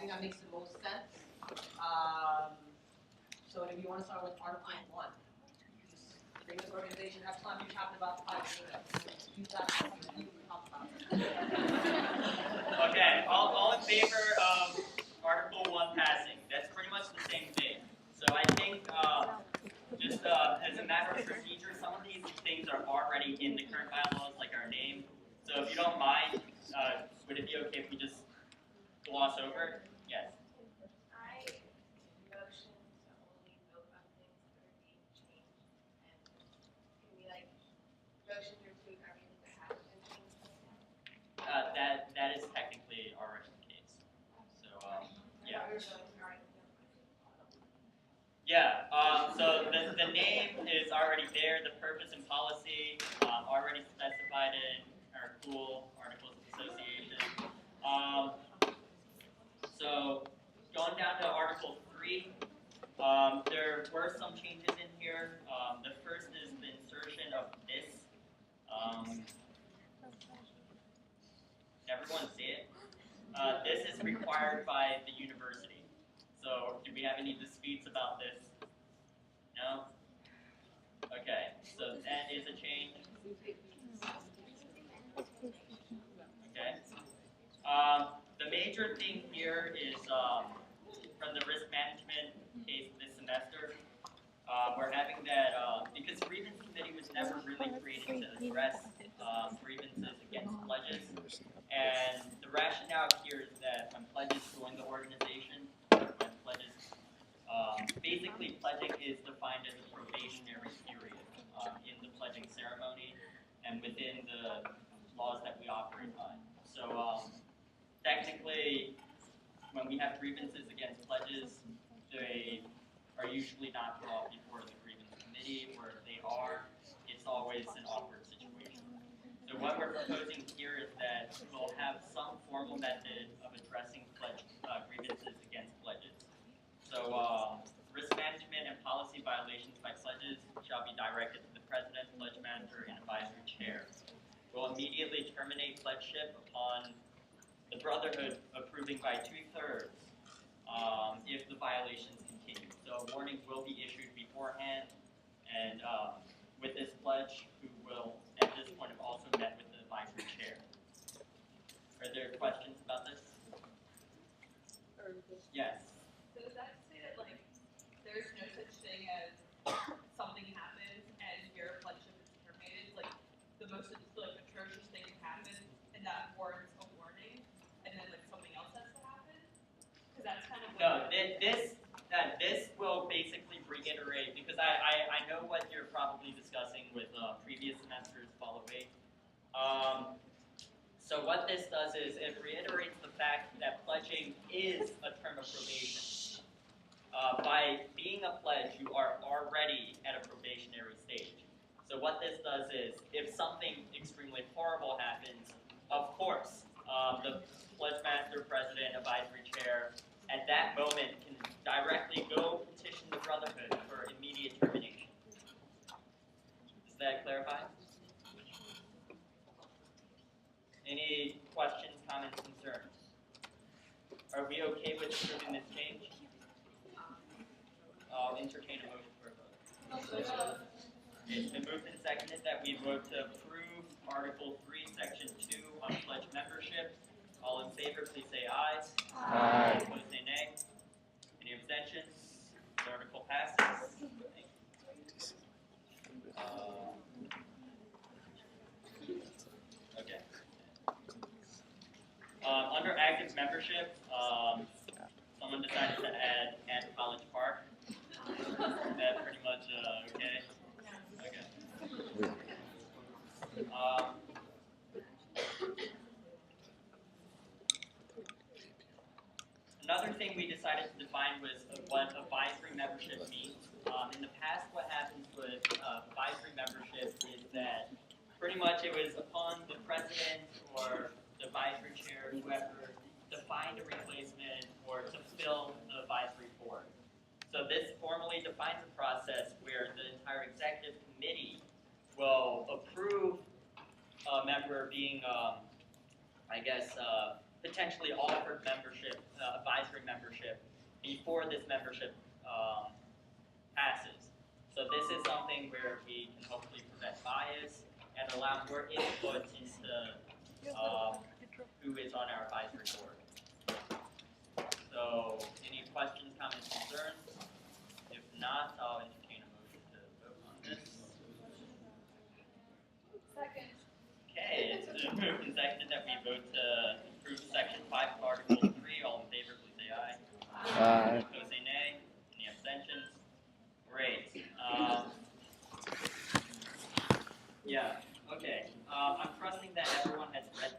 think that makes the most sense. So if you want to start with Article 1, famous organization, that's time you're talking about 5 minutes. Use that to talk about it. Okay, all in favor of Article 1 passing. That's pretty much the same thing. So I think just as a matter of procedure, some of these things are already in the current bylaws, like our name. So if you don't mind, would it be okay if we just gloss over it? Yes. I motion to only vote on things that are being changed, and can we like motion to approve everything that has been changed right now? That is technically already the case. So yeah. Yeah. So the name is already there. The purpose and policy already specified in our cool articles of association. So going down to Article 3, there were some changes in here. The first is the insertion of this. Everyone see it? This is required by the university. So do we have any disputes about this? No? Okay, so that is a change. Okay. The major thing here is from the risk management case this semester. We're having that, because grievance committee was never really created to address grievances against pledges. And the rationale here is that when pledges join the organization, when pledges, basically pledging is defined as a probationary period in the pledging ceremony and within the laws that we operate by. So technically, when we have grievances against pledges, they are usually not brought before the grievance committee, or if they are, it's always an awkward situation. So what we're proposing here is that we'll have some formal method of addressing grievances against pledges. So risk management and policy violations by pledges shall be directed to the president, pledge manager, and advisory chair. We'll immediately terminate pledgeship upon the Brotherhood approving by 2/3 if the violations continue. So a warning will be issued beforehand, and with this pledge, who will at this point have also met with the advisory chair. Are there questions about this? Yes. So does that say that like there's no such thing as something happens and your pledgeship is terminated? Like the most like atrocious thing can happen and that warrants a warning, and then like something else has to happen? Because that's kind of No, this will basically reiterate, because I know what you're probably discussing with previous semesters, follow 8. So what this does is it reiterates the fact that pledging is a term of probation. By being a pledge, you are already at a probationary stage. So what this does is, if something extremely horrible happens, of course, the pledge master, president, advisory chair, at that moment can directly go petition the Brotherhood for immediate termination. Does that clarify? Any questions, comments, concerns? Are we okay with approving this change? I'll entertain a motion for a vote. It's been moved and seconded that we vote to approve Article 3, Section 2 on pledge membership. All in favor, please say aye. Aye. Opposed, say nay. Any abstentions? The article passes. Okay. Under active membership, someone decided to add College Park. Is that pretty much okay? Okay. Another thing we decided to define was what advisory membership means. In the past, what happens with advisory membership is that pretty much it was upon the president or the advisory chair, whoever, to find a replacement or to fill the advisory board. So this formally defines a process where the entire executive committee will approve a member being, potentially offered membership, advisory membership, before this membership passes. So this is something where we can hopefully prevent bias and allow more input into who is on our advisory board. So, any questions, comments, concerns? If not, I'll entertain a motion to vote on this. Second. Okay, it's been moved and seconded that we vote to approve Section 5 of Article 3. All in favor, please say aye. Aye. Opposed, say nay. Any abstentions? Great. Yeah, okay. I'm trusting that everyone has read